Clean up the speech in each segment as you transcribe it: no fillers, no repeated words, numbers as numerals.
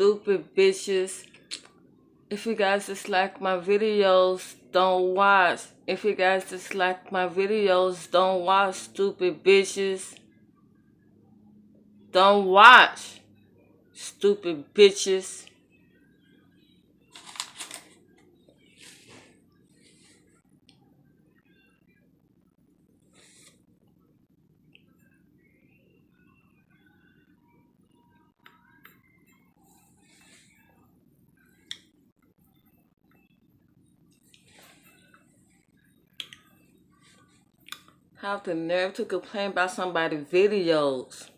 stupid bitches. If you guys dislike my videos, don't watch. If you guys dislike my videos, don't watch, stupid bitches. Don't watch, stupid bitches. Have the nerve to complain about somebody's videos.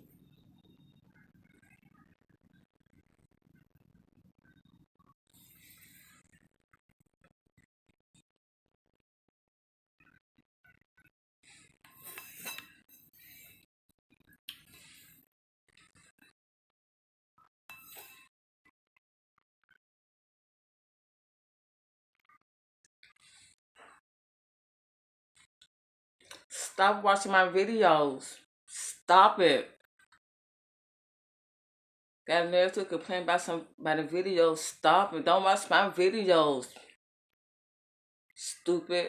Stop watching my videos. Stop it. Got a nerve to complain about somebody's videos. Stop it. Don't watch my videos. Stupid.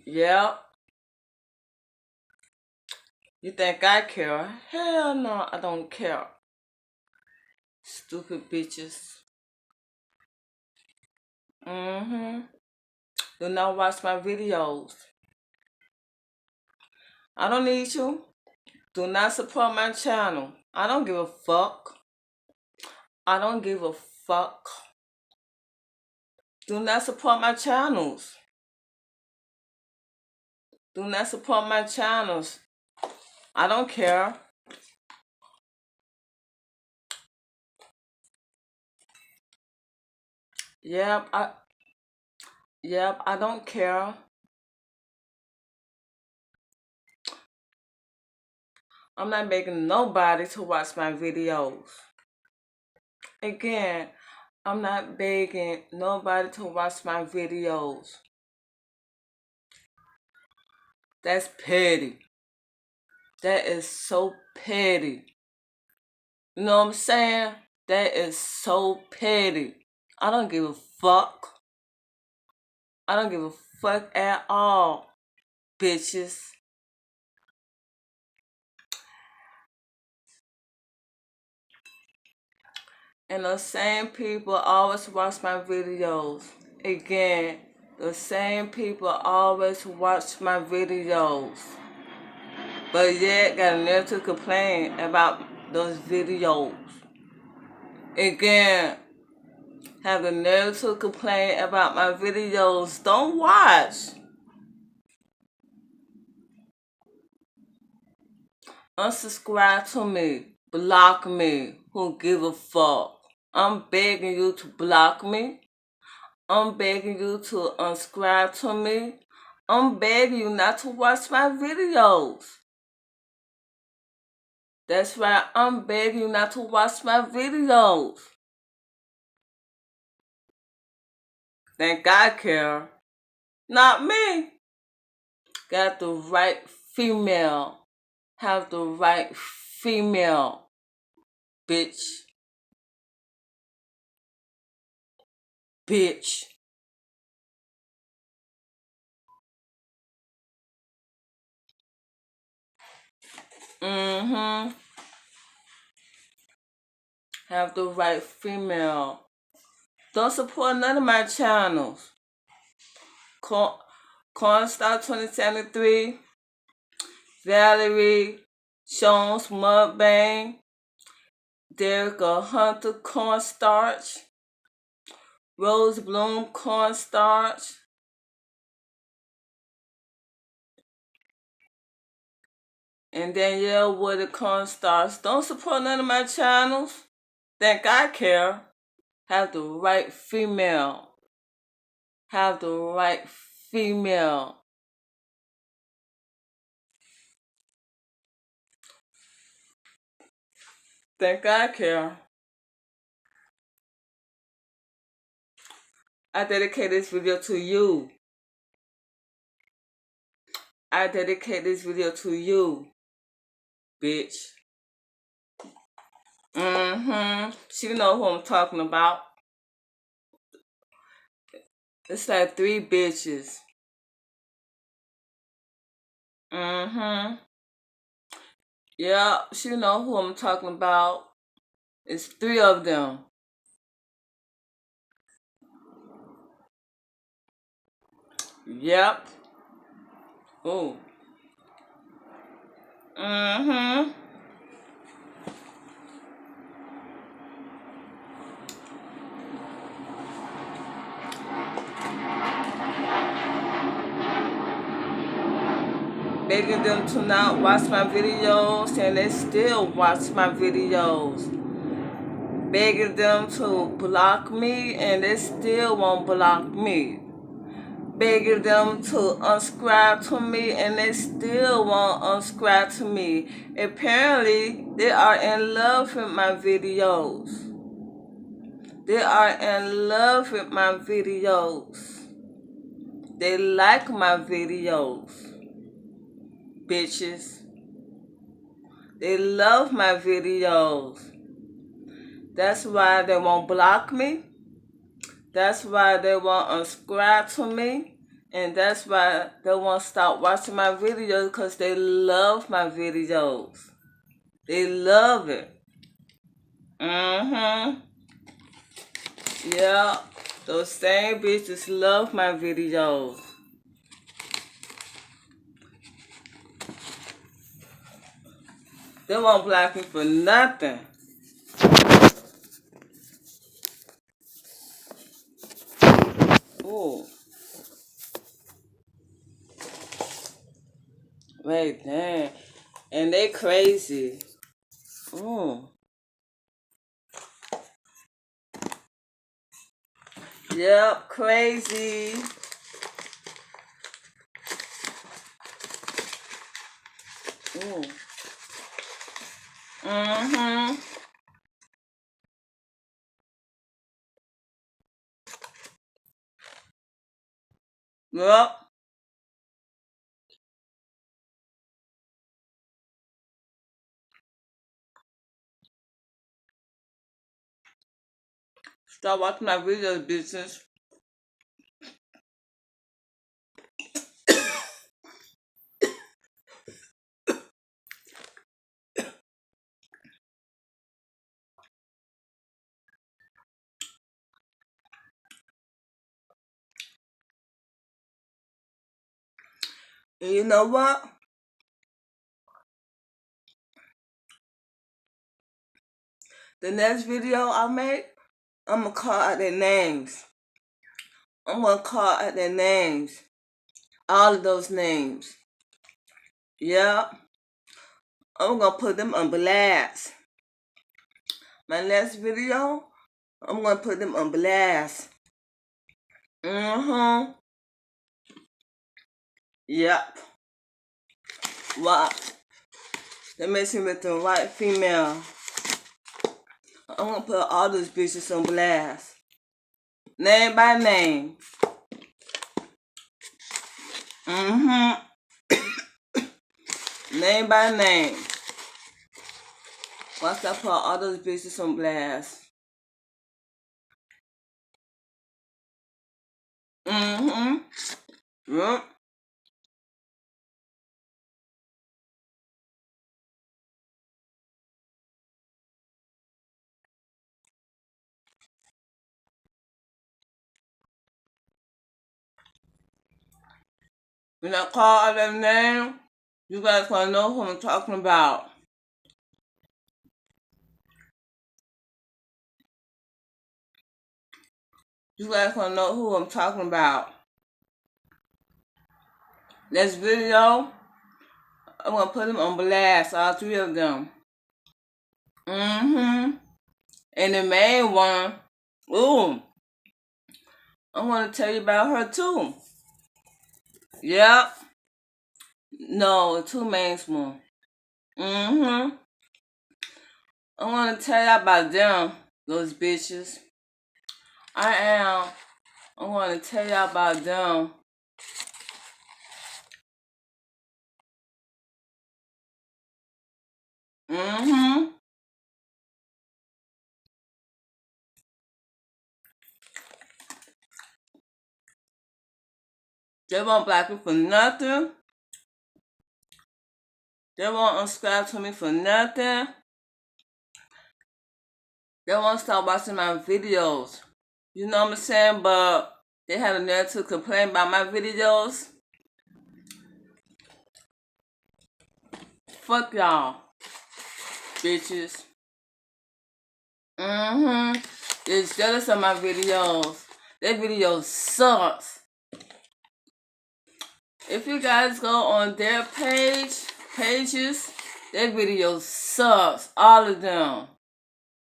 Yep. You think I care? Hell no, I don't care. Stupid bitches. Do not watch my videos. I don't need you. Do not support my channel. I don't give a fuck. I don't give a fuck. Do not support my channels. Do not support my channels. I don't care. Yep, I don't care. I'm not begging nobody to watch my videos. Again, I'm not begging nobody to watch my videos. That's petty. That is so petty. You know what I'm saying? That is so petty. I don't give a fuck. I don't give a fuck at all, bitches. And the same people always watch my videos. Again, the same people always watch my videos. But yet got a nerve to complain about those videos. Again, have the nerve to complain about my videos. Don't watch. Unsubscribe to me. Block me. Who give a fuck? I'm begging you to block me. I'm begging you to unsubscribe to me. I'm begging you not to watch my videos. That's right, I'm begging you not to watch my videos. Think I care. Not me. Got the right female. Have the right female. Bitch. Bitch. Have the right female. Don't support none of my channels. CornStarch 2073, Valerie, Jones Mudbang, Derricka Hunter CornStarch, Rose Bloom CornStarch, and Danielle Woody CornStarch. Don't support none of my channels. Think I care. Have the right female. Have the right female. Think I care. I dedicate this video to you. I dedicate this video to you, bitch. She know who I'm talking about. It's like 3 bitches. Yeah, she know who I'm talking about. It's 3 of them. Yep. Ooh. Begging them to not watch my videos, and they still watch my videos. Begging them to block me, and they still won't block me. Begging them to unsubscribe to me, and they still won't unsubscribe to me. Apparently, they are in love with my videos. They are in love with my videos. They like my videos. Bitches. They love my videos. That's why they won't block me. That's why they won't unsubscribe to me. And that's why they won't stop watching my videos, because they love my videos. They love it. Yeah. Those same bitches love my videos. They won't block me for nothing. Ooh. Wait, damn. And they crazy. Ooh. Yep, crazy. Ooh. Yep. Stop watching my videos, bitches. And you know what? The next video I make, I'm gonna call out their names. I'm gonna call out their names. All of those names. Yep. I'm gonna put them on blast. My next video, I'm gonna put them on blast. Yep. What? They mess me with the white female. I'm gonna put all those bitches on blast. Name by name. Name by name. Once I put all those bitches on blast. Yep. When I call out their name, you guys gonna know who I'm talking about. You guys gonna know who I'm talking about. Next video, I'm gonna put them on blast, all 3 of them. And the main one, ooh, I wanna tell you about her too. Yep. No, the 2 main one. I wanna tell you about them, those bitches. I wanna tell you about them. They won't block me for nothing. They won't unsubscribe to me for nothing. They won't stop watching my videos. You know what I'm saying? But they have a nerve to complain about my videos. Fuck y'all, bitches. They're jealous of my videos. Their videos sucks. If you guys go on their pages, their videos sucks. All of them.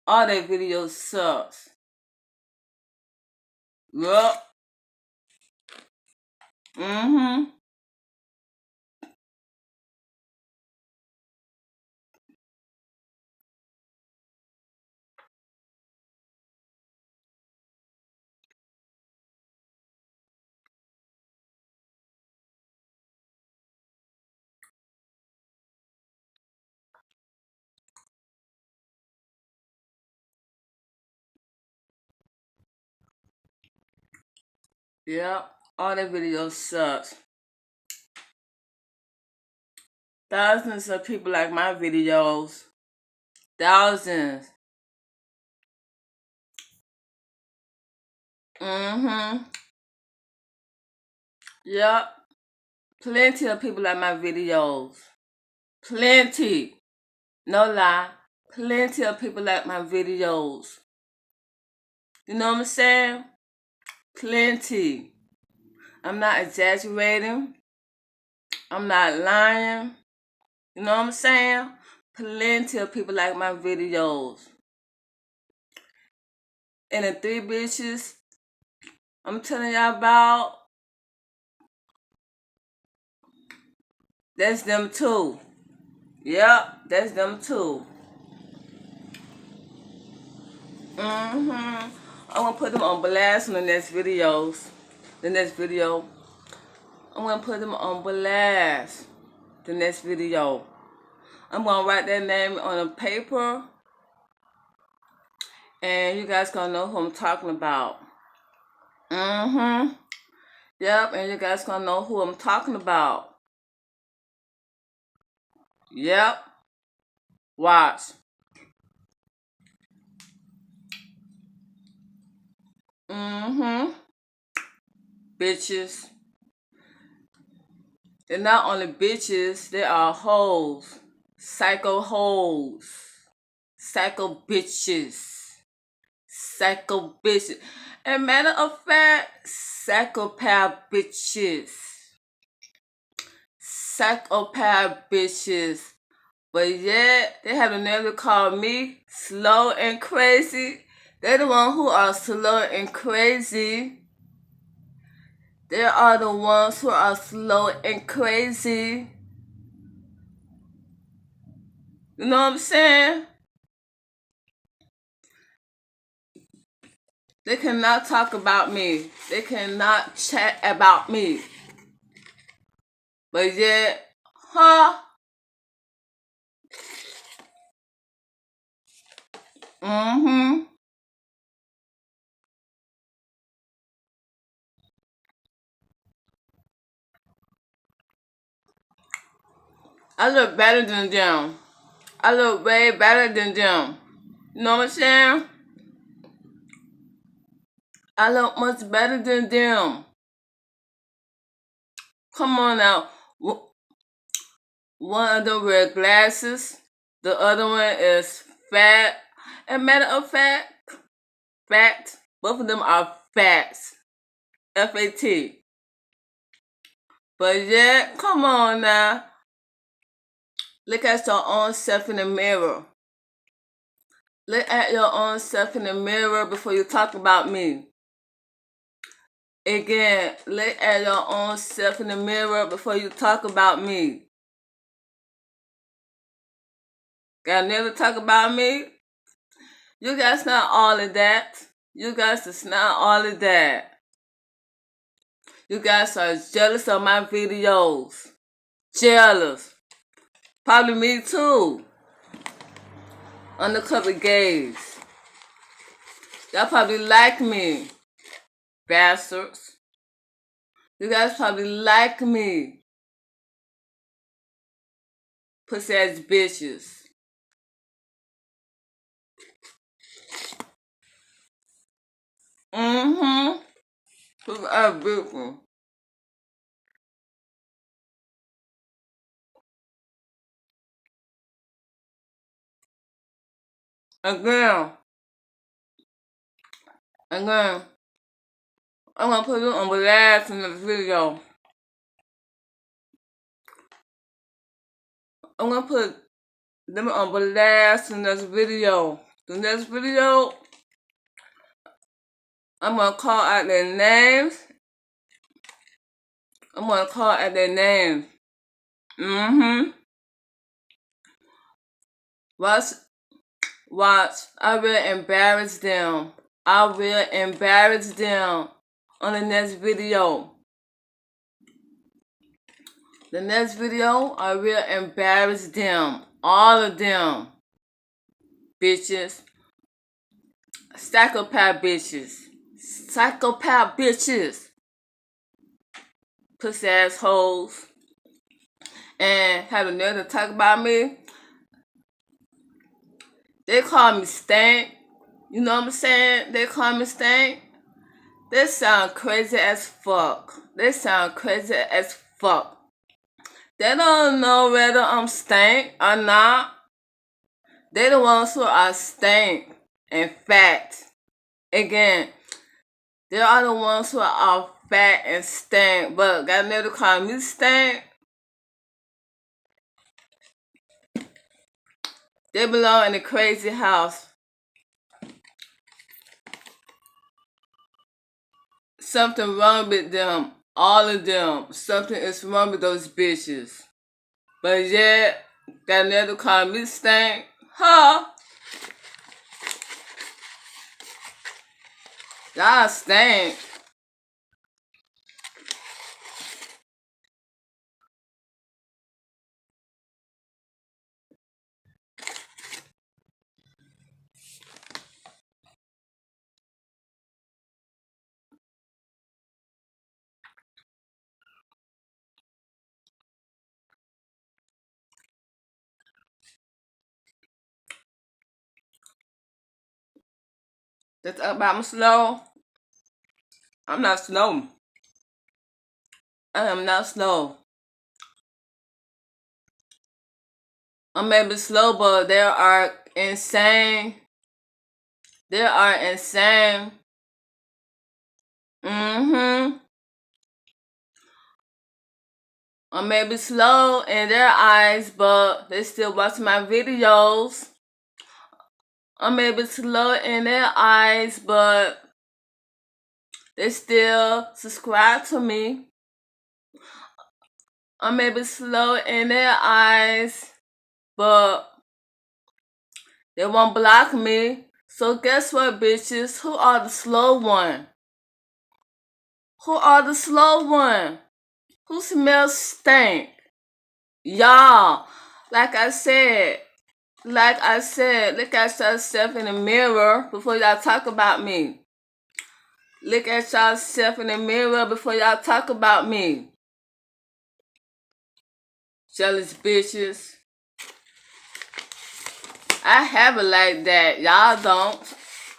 All their videos sucks. Yup. Yep. All their videos sucks. Thousands of people like my videos. Thousands. Yep. Plenty of people like my videos. Plenty. No lie. Plenty of people like my videos. You know what I'm saying? Plenty. I'm not exaggerating. I'm not lying. You know what I'm saying? Plenty of people like my videos. And the 3 bitches I'm telling y'all about, that's them too. Yep, that's them too. I'm gonna put them on blast in the next videos. The next video. I'm gonna put them on blast. The next video. I'm gonna write their name on a paper. And you guys gonna know who I'm talking about. Yep, and you guys gonna know who I'm talking about. Yep. Watch. Bitches. They're not only bitches, they are hoes. Psycho hoes. Psycho bitches. Psycho bitches. And matter of fact, psychopath bitches. Psychopath bitches. But yet, they have the nerve to call me slow and crazy. They're the ones who are slow and crazy. They are the ones who are slow and crazy. You know what I'm saying? They cannot talk about me. They cannot chat about me. But yet, I look better than them. I look way better than them. You know what I'm saying? I look much better than them. Come on now. One of them wear glasses. The other one is fat. And matter of fact, fat. Both of them are fats. F-A-T. But yeah, come on now. Look at your own self in the mirror. Look at your own self in the mirror before you talk about me. Again, look at your own self in the mirror before you talk about me. Got never talk about me? You guys not all of that. You guys is not all of that. You guys are jealous of my videos. Jealous. Probably me too. Undercover gays. Y'all probably like me. Bastards. You guys probably like me. Pussy ass bitches. Pussy ass bitches. Again. I'm gonna put it on blast in this video. I'm gonna put them on blast in this video. The next video, I'm gonna call out their names. I'm gonna call out their names. Watch. I will embarrass them. I will embarrass them on the next video. The next video, I will embarrass them. All of them. Bitches. Psychopath bitches. Psychopath bitches. Pussy assholes. And have a nerve to talk about me. They call me Stank. You know what I'm saying? They call me Stank. They sound crazy as fuck. They sound crazy as fuck. They don't know whether I'm stank or not. They the ones who are stank and fat. Again, they are the ones who are fat and stank, but got never call me stank. They belong in the crazy house. Something wrong with them. All of them. Something is wrong with those bitches. But yet, got never call me stank. Huh? Y'all stank. That's about I'm slow. I'm not slow. I am not slow. I may be slow, but they are insane. They are insane. I may be slow in their eyes, but they still watch my videos. I may be slow in their eyes, but they still subscribe to me. I may be slow in their eyes, but they won't block me. So guess what, bitches? Who are the slow one? Who are the slow one? Who smells stink? Y'all. Like I said, look at yourself in the mirror before y'all talk about me. Look at yourself in the mirror before y'all talk about me. Jealous bitches. I have it like that. Y'all don't.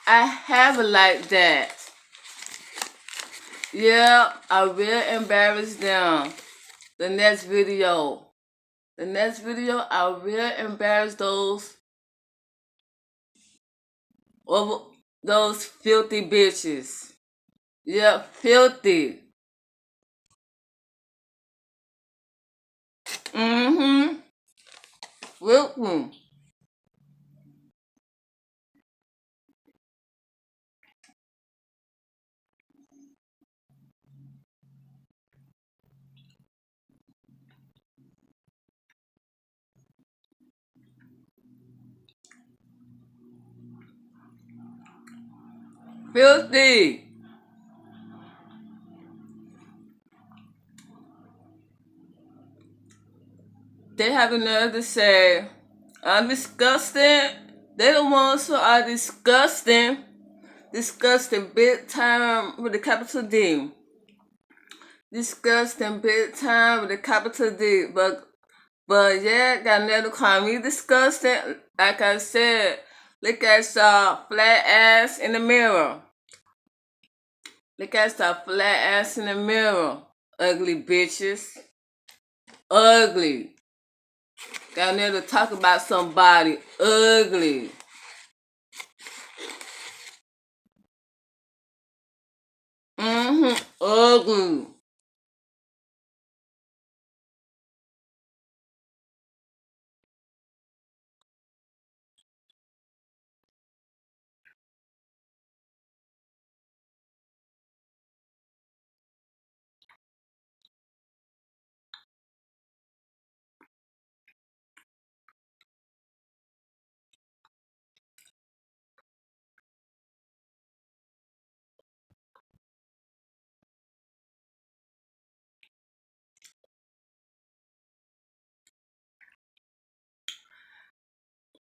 I have it like that. Yeah, I will embarrass them. The next video. The next video, I will embarrass those filthy bitches. Yeah, filthy. Filthy. Filthy. They have the nerve to say, I'm disgusting. They're the ones who are disgusting. Disgusting big time with a capital D. Disgusting big time with a capital D. But yeah, got never call me disgusting. Like I said, look at y'all flat ass in the mirror. Look at y'all flat ass in the mirror. Ugly bitches. Ugly. Got never talk about somebody. Ugly. Ugly.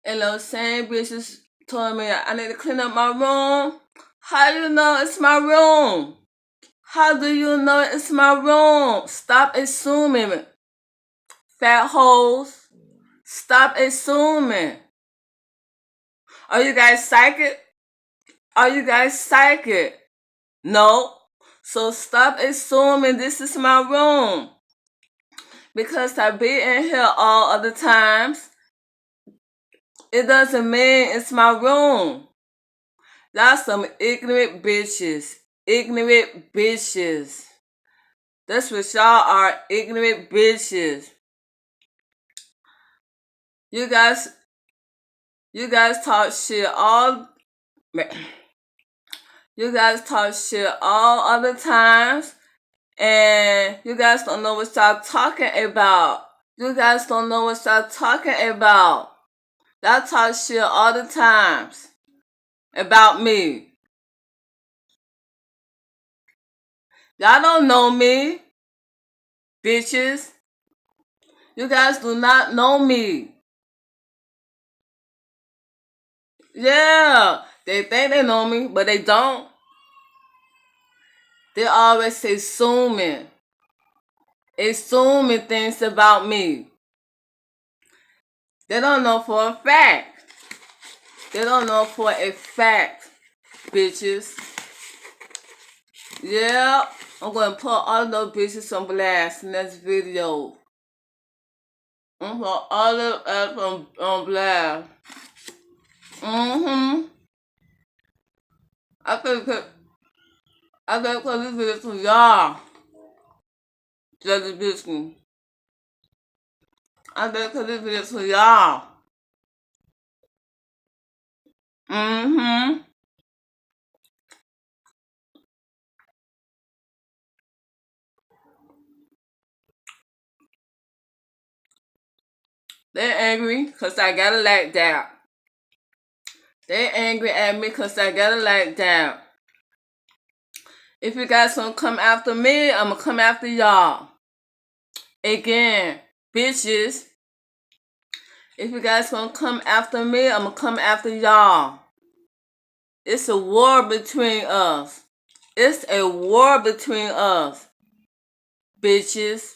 And those same bitches told me I need to clean up my room. How you know it's my room? How do you know it's my room? Stop assuming. Fat hoes. Stop assuming. Are you guys psychic? Are you guys psychic? No. So stop assuming this is my room. Because I be in here all other times, it doesn't mean it's my room. Y'all some ignorant bitches. Ignorant bitches. That's what y'all are. Ignorant bitches. You guys talk shit all you guys talk shit all other times, and you guys don't know what y'all talking about. You guys don't know what y'all talking about. Y'all talk shit all the times about me. Y'all don't know me, bitches. You guys do not know me. Yeah, they think they know me, but they don't. They always say assuming things about me. They don't know for a fact. They don't know for a fact, bitches. Yeah, I'm going to put all of those bitches on blast in this video. I'm going to put all of them on blast. I could put this video to y'all. Judge bitch. I could put this video to y'all. They're angry because I got a lag down. They're angry at me because I got a lag down. If you guys gonna come after me, I'm gonna come after y'all. Again, bitches. If you guys gonna come after me, I'm gonna come after y'all. It's a war between us. It's a war between us. Bitches.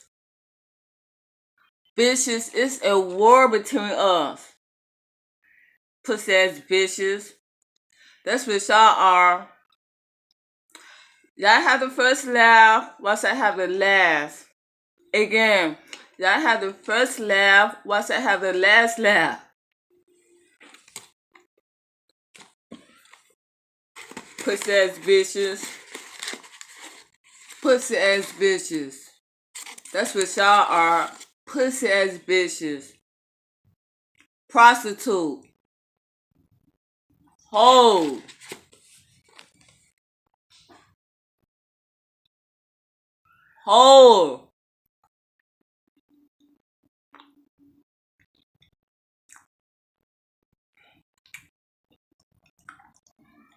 Bitches, it's a war between us. Pussy ass bitches. That's what y'all are. Y'all have the first laugh whilst I have the last. Again, y'all have the first laugh whilst I have the last laugh. Pussy ass bitches. Pussy ass bitches. That's what y'all are. Pussy ass bitches. Prostitute. Hoe. Hoe.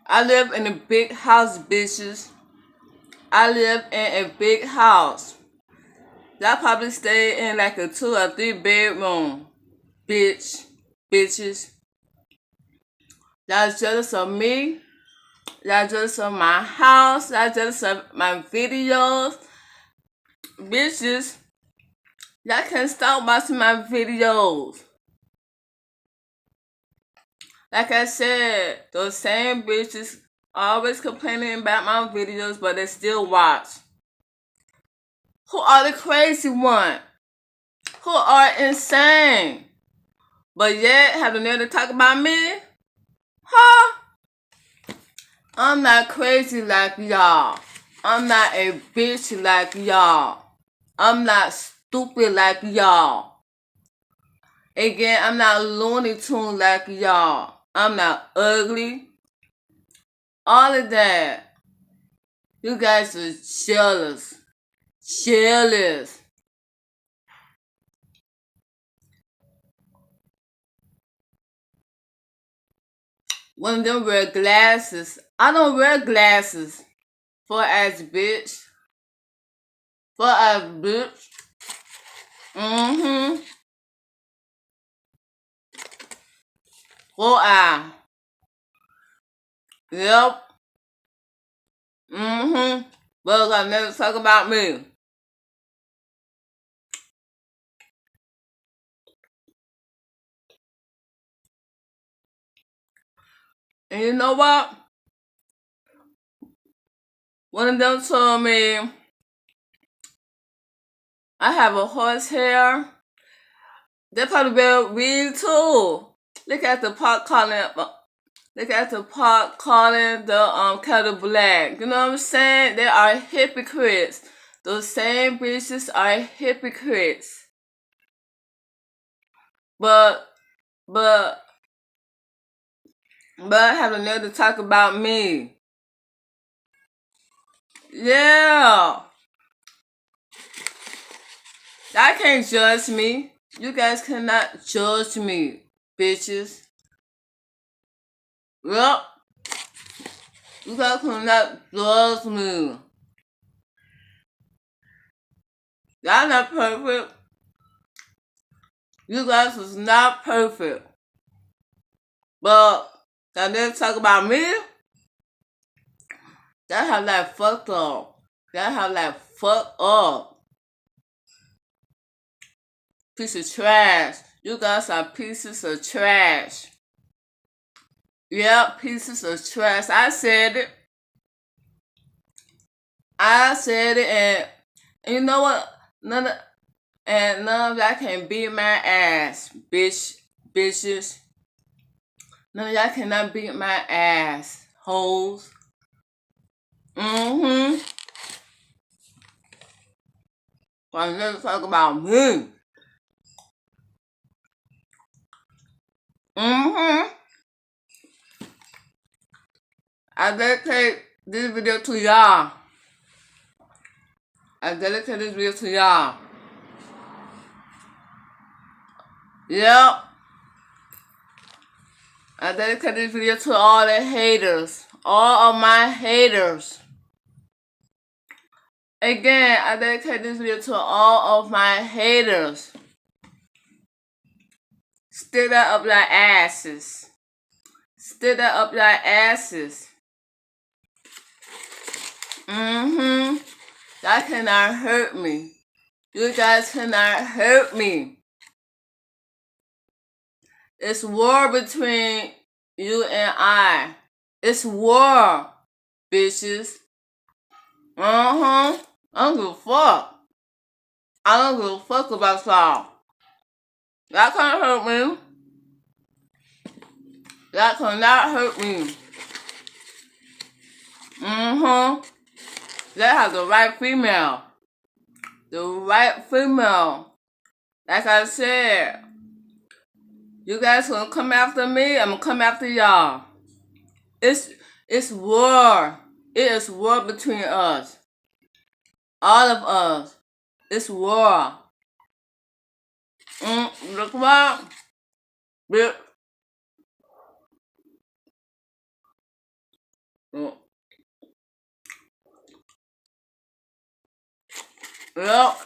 I live in a big house, bitches. I live in a big house. Y'all probably stay in like a 2 or 3 bedroom. Bitches. Y'all jealous of me. Y'all jealous of my house. Y'all jealous of my videos. bitches, y'all can't stop watching my videos. Like I said, those same bitches always complaining about my videos, but they still watch. Who are the crazy ones? Who are insane? But yet have the nerve to talk about me? Huh? I'm not crazy like y'all. I'm not a bitch like y'all. I'm not stupid like y'all. Again, I'm not Looney Tune like y'all. I'm not ugly. All of that. You guys are jealous. Jealous. One of them wear glasses. I don't wear glasses. For ass bitch. For ass bitch. Mm-hmm. For eye. Yep. Mm-hmm. But I never talk about me. And you know what? One of them told me I have a horsehair. They probably wear weed too. Look at the pot calling. Look at the pot calling the kettle black. You know what I'm saying? They are hypocrites. Those same bitches are hypocrites. But have the nerve to talk about me. Yeah. Y'all can't judge me. You guys cannot judge me, bitches. Yep. You guys cannot judge me. Y'all not perfect. You guys is not perfect. But y'all never talk about me. Y'all have that fucked up. Y'all have that fucked up. Piece of trash. You guys are pieces of trash. Yep, pieces of trash. I said it. And you know what? None of y'all can beat my ass, bitches. None of y'all cannot beat my ass, hoes. Mm-hmm. Well, let's talk about me. Mm-hmm. I dedicate this video to y'all. Yep. I dedicate this video to all the haters. All of my haters. Again, I dedicate this video to all of my haters. Stick that up your asses. Stick that up your asses. Mm-hmm. Y'all cannot hurt me. You guys cannot hurt me. It's war between you and I. It's war, bitches. I don't give a fuck. I don't give a fuck about y'all. Y'all can't hurt me. Y'all cannot hurt me. They have the right female. The right female. Like I said, you guys gonna come after me, I'm gonna come after y'all. It's war. It is war between us. All of us. It's war. Look what? Yep.